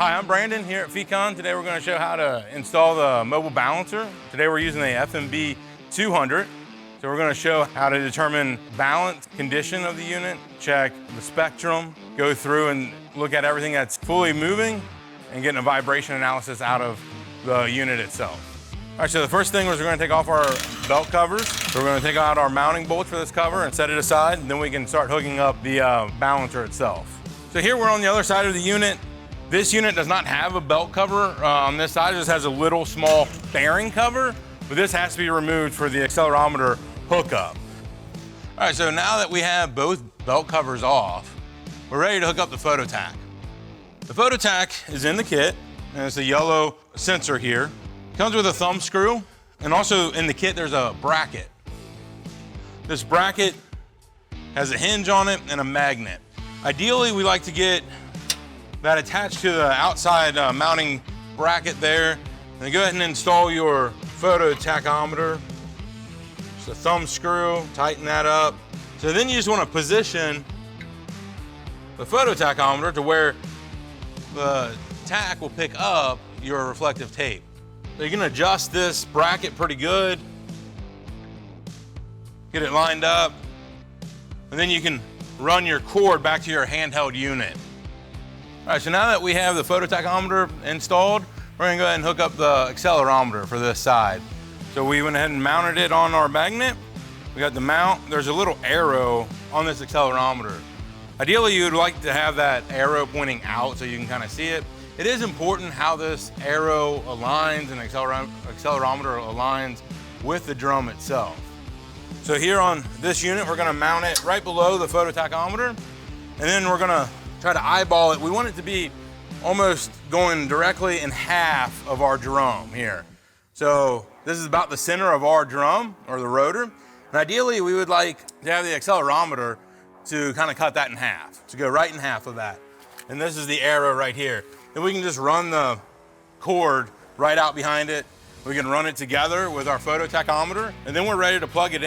Hi, I'm Brandon here at Fecon. Today we're going to show how to install the mobile balancer. Today we're using the FMB200. So we're going to show how to determine balance condition of the unit, check the spectrum, go through and look at everything that's fully moving and getting a vibration analysis out of the unit itself. All right, so the first thing is we're going to take off our belt covers. So we're going to take out our mounting bolts for this cover and set it aside, and then we can start hooking up the balancer itself. So here we're on the other side of the unit. This unit does not have a belt cover on this side. It just has a little small bearing cover, but this has to be removed for the accelerometer hookup. All right, so now that we have both belt covers off, we're ready to hook up the photo tach. The photo tach is in the kit, and it's a yellow sensor here. It comes with a thumb screw, and also in the kit there's a bracket. This bracket has a hinge on it and a magnet. Ideally, we like to get that attached to the outside mounting bracket there. And then go ahead and install your photo tachometer. Just a thumb screw, tighten that up. So then you just want to position the photo tachometer to where the tach will pick up your reflective tape. So you can adjust this bracket pretty good. Get it lined up. And then you can run your cord back to your handheld unit. All right, so now that we have the photo tachometer installed, we're gonna go ahead and hook up the accelerometer for this side. So we went ahead and mounted it on our magnet. We got the mount. There's a little arrow on this accelerometer. Ideally, you'd like to have that arrow pointing out so you can kind of see it. It is important how this arrow aligns and accelerometer aligns with the drum itself. So here on this unit, we're gonna mount it right below the photo tachometer, and then we're gonna try to eyeball it. We want it to be almost going directly in half of our drum here. So this is about the center of our drum, or the rotor. And ideally, we would like to have the accelerometer to kind of cut that in half, to go right in half of that. And this is the arrow right here. Then we can just run the cord right out behind it. We can run it together with our photo tachometer, and then we're ready to plug it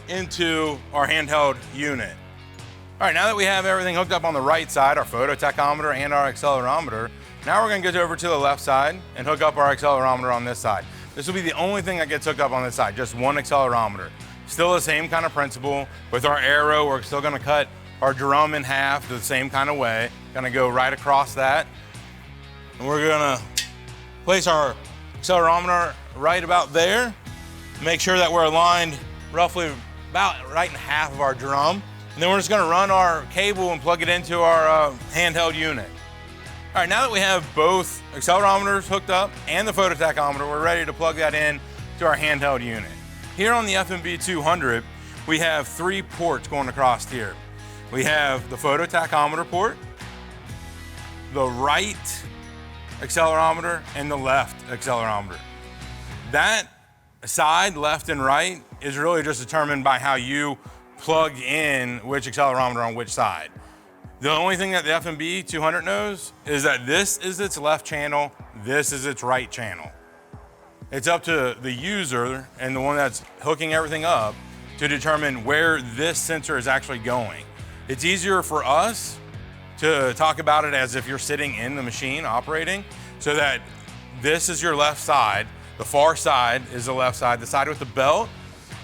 into our handheld unit. All right, now that we have everything hooked up on the right side, our photo tachometer and our accelerometer, now we're gonna go over to the left side and hook up our accelerometer on this side. This will be the only thing that gets hooked up on this side, just one accelerometer. Still the same kind of principle. With our arrow, we're still gonna cut our drum in half the same kind of way. Gonna go right across that. And we're gonna place our accelerometer right about there. Make sure that we're aligned roughly about right in half of our drum. And then we're just gonna run our cable and plug it into our handheld unit. All right, now that we have both accelerometers hooked up and the photo tachometer, we're ready to plug that in to our handheld unit. Here on the FMB200, we have 3 ports going across here. We have the photo tachometer port, the right accelerometer, and the left accelerometer. That side, left and right, is really just determined by how you plug in which accelerometer on which side. The only thing that the FMB200 knows is that this is its left channel, this is its right channel. It's up to the user and the one that's hooking everything up to determine where this sensor is actually going. It's easier for us to talk about it as if you're sitting in the machine operating, so that this is your left side, the far side is the left side, the side with the belt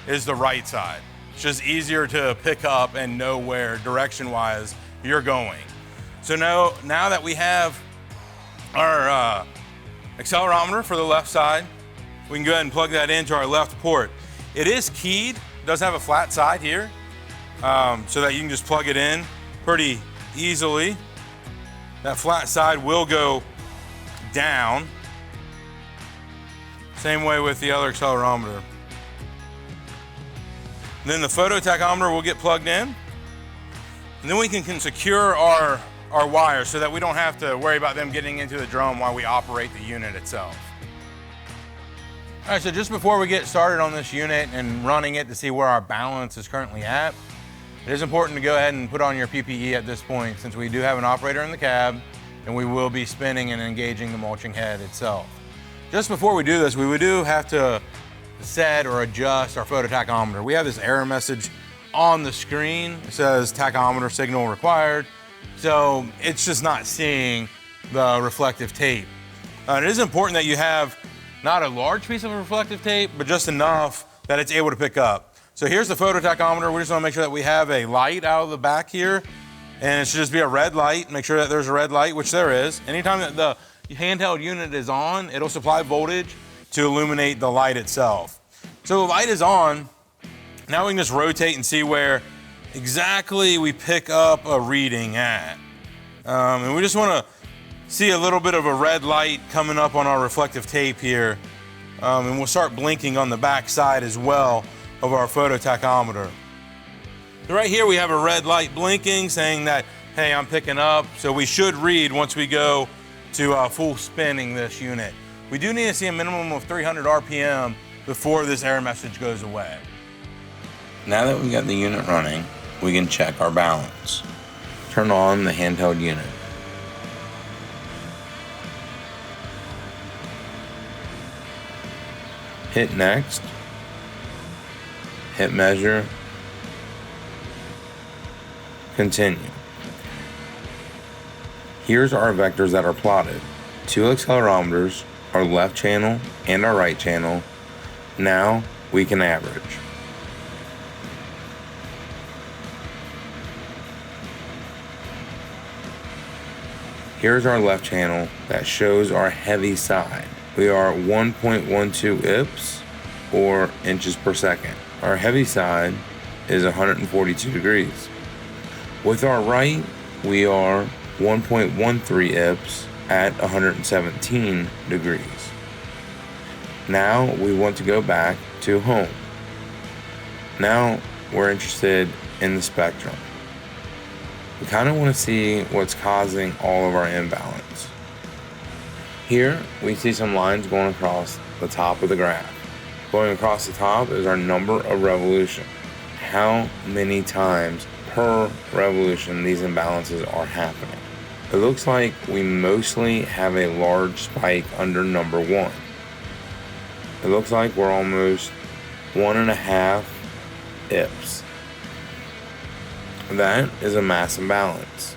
is the right side. It's just easier to pick up and know where direction-wise you're going. So now that we have our accelerometer for the left side, we can go ahead and plug that into our left port. It is keyed, it does have a flat side here, so that you can just plug it in pretty easily. That flat side will go down. Same way with the other accelerometer. Then the photo tachometer will get plugged in. And then we can secure our wires so that we don't have to worry about them getting into the drum while we operate the unit itself. All right, so just before we get started on this unit and running it to see where our balance is currently at, it is important to go ahead and put on your PPE at this point, since we do have an operator in the cab and we will be spinning and engaging the mulching head itself. Just before we do this, we do have to set or adjust our photo tachometer. We have this error message on the screen. It says tachometer signal required. So it's just not seeing the reflective tape. It is important that you have not a large piece of reflective tape, but just enough that it's able to pick up. So here's the photo tachometer. We just want to make sure that we have a light out of the back here, and it should just be a red light. Make sure that there's a red light, which there is. Anytime that the handheld unit is on, it'll supply voltage to illuminate the light itself. So the light is on. Now we can just rotate and see where exactly we pick up a reading at. And we just want to see a little bit of a red light coming up on our reflective tape here. And we'll start blinking on the back side as well of our photo tachometer. So right here we have a red light blinking saying that, hey, I'm picking up. So we should read once we go to full spinning this unit. We do need to see a minimum of 300 RPM before this error message goes away. Now that we've got the unit running, we can check our balance. Turn on the handheld unit. Hit next. Hit measure. Continue. Here's our vectors that are plotted. 2 accelerometers, our left channel and our right channel. Now we can average. Here's our left channel that shows our heavy side. We are 1.12 IPS, or inches per second. Our heavy side is 142 degrees. With our right, we are 1.13 IPS at 117 degrees. Now we want to go back to home. Now we're interested in the spectrum. We kind of want to see what's causing all of our imbalance. Here we see some lines going across the top of the graph. Going across the top is our number of revolution. How many times per revolution these imbalances are happening. It looks like we mostly have a large spike under number 1. It looks like we're almost 1.5 IPS. That is a mass imbalance.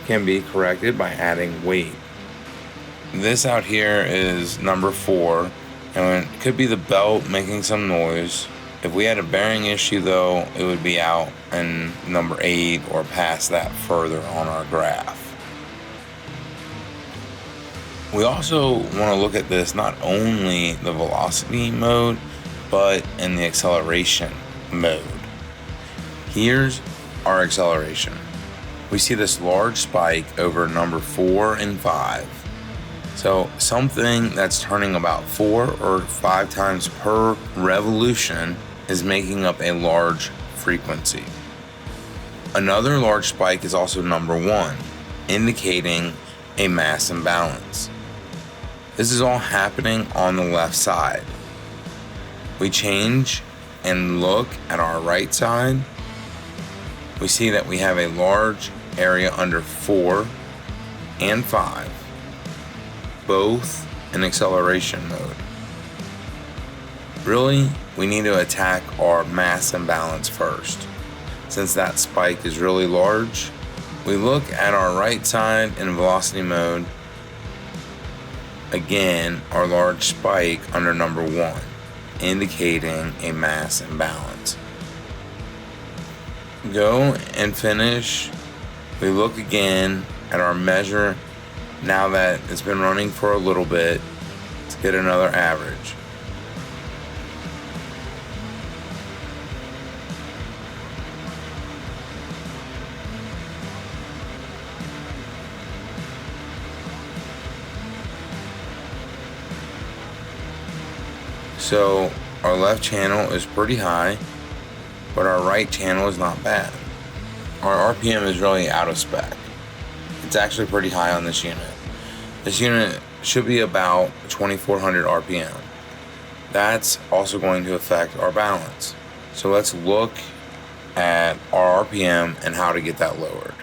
Can be corrected by adding weight. This out here is number 4, and it could be the belt making some noise. If we had a bearing issue though, it would be out in number 8 or past that further on our graph. We also want to look at this not only the velocity mode, but in the acceleration mode. Here's our acceleration. We see this large spike over number 4 and 5. So something that's turning about 4 or 5 times per revolution is making up a large frequency. Another large spike is also number 1, indicating a mass imbalance. This is all happening on the left side. We change and look at our right side. We see that we have a large area under 4 and 5, both in acceleration mode. Really, we need to attack our mass imbalance first. Since that spike is really large, we look at our right side in velocity mode. Again, our large spike under number 1, indicating a mass imbalance. Go and finish. We look again at our measure now that it's been running for a little bit to get another average. So our left channel is pretty high, but our right channel is not bad. Our RPM is really out of spec. It's actually pretty high on this unit. This unit should be about 2400 RPM. That's also going to affect our balance. So let's look at our RPM and how to get that lowered.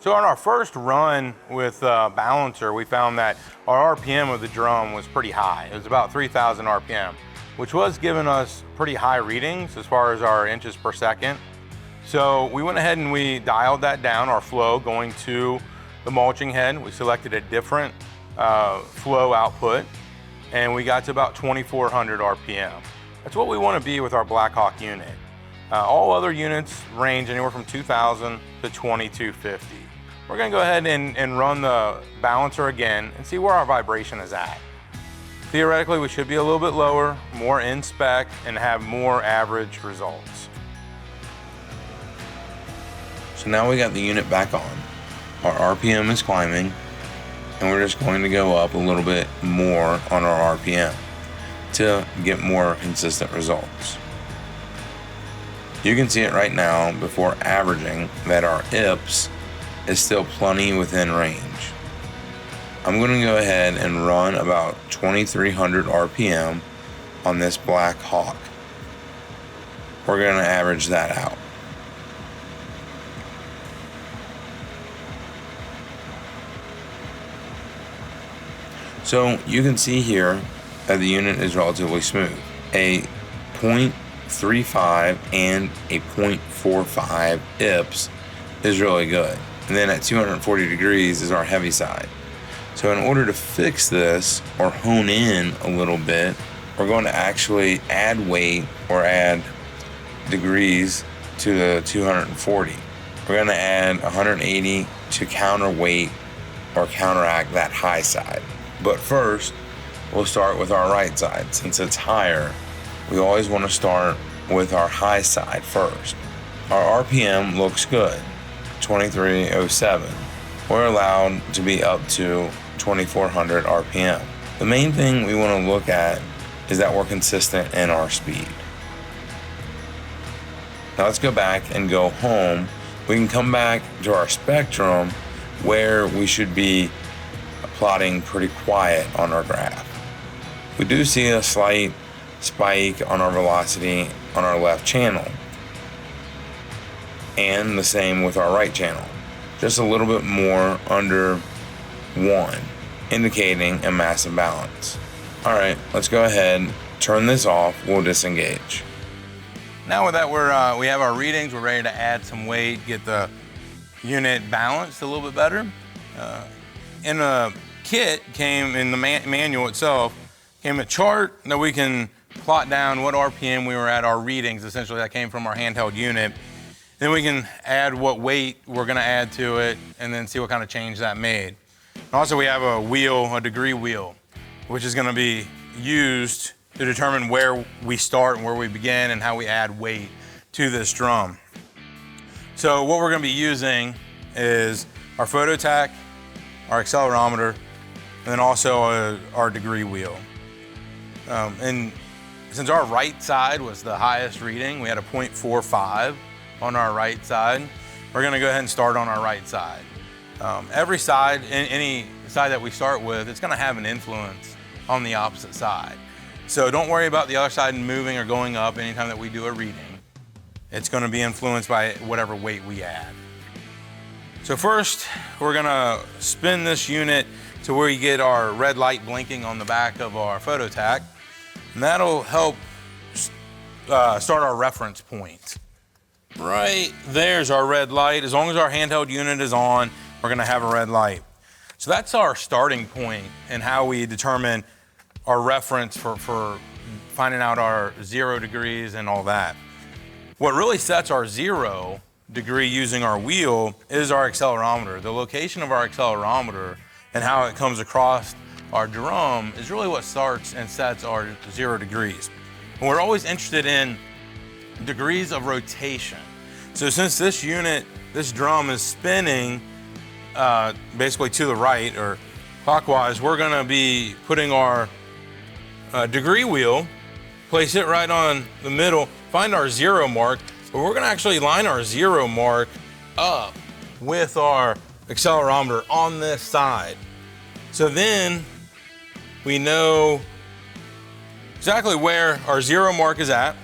So on our first run with balancer, we found that our RPM of the drum was pretty high. It was about 3000 RPM, which was giving us pretty high readings as far as our inches per second. So we went ahead and we dialed that down, our flow going to the mulching head. We selected a different flow output, and we got to about 2,400 RPM. That's what we want to be with our Blackhawk unit. All other units range anywhere from 2,000 to 2,250. We're going to go ahead and run the balancer again and see where our vibration is at. Theoretically, we should be a little bit lower, more in spec, and have more average results. So now we got the unit back on. Our RPM is climbing, and we're just going to go up a little bit more on our RPM to get more consistent results. You can see it right now before averaging that our IPS is still plenty within range. I'm going to go ahead and run about 2,300 RPM on this Blackhawk. We're going to average that out. So you can see here that the unit is relatively smooth. A 0.35 and a 0.45 IPS is really good. And then at 240 degrees is our heavy side. So in order to fix this or hone in a little bit, we're going to actually add weight or add degrees to the 240. We're going to add 180 to counterweight or counteract that high side. But first, we'll start with our right side. Since it's higher, we always want to start with our high side first. Our RPM looks good, 2307. We're allowed to be up to 2,400 RPM. The main thing we want to look at is that we're consistent in our speed. Now let's go back and go home. We can come back to our spectrum where we should be plotting pretty quiet on our graph. We do see a slight spike on our velocity on our left channel, and the same with our right channel. Just a little bit more under 1, indicating a massive balance. Alright, let's go ahead, turn this off, we'll disengage. Now with that, we have our readings, we're ready to add some weight, get the unit balanced a little bit better. In the kit came, in the manual itself, came a chart that we can plot down what RPM we were at, our readings, essentially that came from our handheld unit. Then we can add what weight we're gonna add to it and then see what kind of change that made. And also we have a wheel, a degree wheel, which is gonna be used to determine where we start and where we begin and how we add weight to this drum. So what we're gonna be using is our phototach, our accelerometer, and then also our degree wheel. And since our right side was the highest reading, we had a 0.45 on our right side. We're gonna go ahead and start on our right side. Every side, any side that we start with, it's gonna have an influence on the opposite side. So don't worry about the other side moving or going up anytime that we do a reading. It's gonna be influenced by whatever weight we add. So first, we're gonna spin this unit to where you get our red light blinking on the back of our phototach, and that'll help start our reference point. Right there's our red light. As long as our handheld unit is on, we're gonna have a red light. So that's our starting point and how we determine our reference for finding out our 0 degrees and all that. What really sets our 0 degree using our wheel is our accelerometer. The location of our accelerometer and how it comes across our drum is really what starts and sets our 0 degrees. And we're always interested in degrees of rotation. So since this unit, this drum is spinning basically to the right or clockwise, we're gonna be putting our degree wheel, place it right on the middle, find our 0 mark, but we're gonna actually line our 0 mark up with our accelerometer on this side. So then we know exactly where our 0 mark is at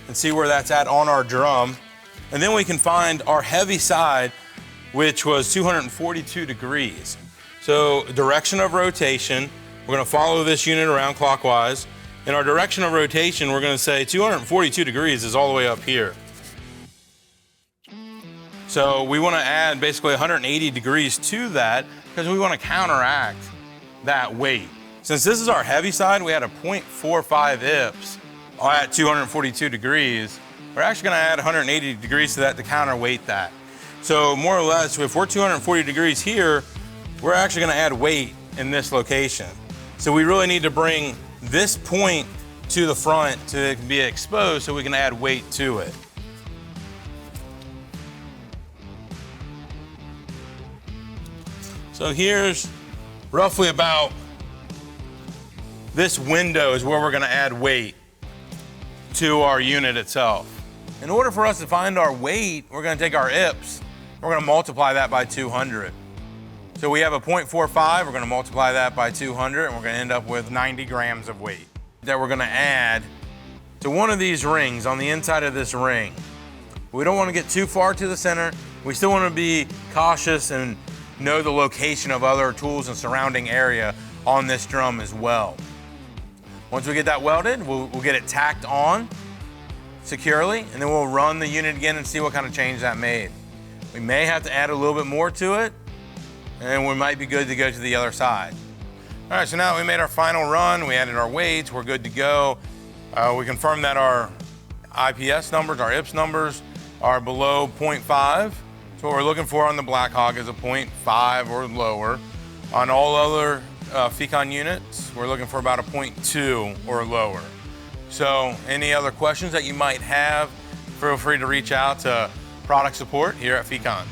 and see where that's at on our drum. And then we can find our heavy side, which was 242 degrees. So direction of rotation, we're gonna follow this unit around clockwise. In our direction of rotation, we're gonna say 242 degrees is all the way up here. So we want to add basically 180 degrees to that because we want to counteract that weight. Since this is our heavy side, we had a 0.45 IPS at 242 degrees. We're actually going to add 180 degrees to that to counterweight that. So more or less, if we're 240 degrees here, we're actually going to add weight in this location. So we really need to bring this point to the front to be exposed so we can add weight to it. So here's roughly about this window is where we're going to add weight to our unit itself. In order for us to find our weight, we're going to take our IPS, we're going to multiply that by 200. So we have a 0.45, we're going to multiply that by 200, and we're going to end up with 90 grams of weight that we're going to add to one of these rings on the inside of this ring. We don't want to get too far to the center. We still want to be cautious and know the location of other tools and surrounding area on this drum as well. Once we get that welded, we'll get it tacked on securely, and then we'll run the unit again and see what kind of change that made. We may have to add a little bit more to it, and we might be good to go to the other side. All right, so now we made our final run, we added our weights, we're good to go. We confirmed that our IPS numbers, our IPS numbers, are below 0.5. So what we're looking for on the Black Hawk is a 0.5 or lower. On all other Fecon units, we're looking for about a 0.2 or lower. So any other questions that you might have, feel free to reach out to product support here at Fecon.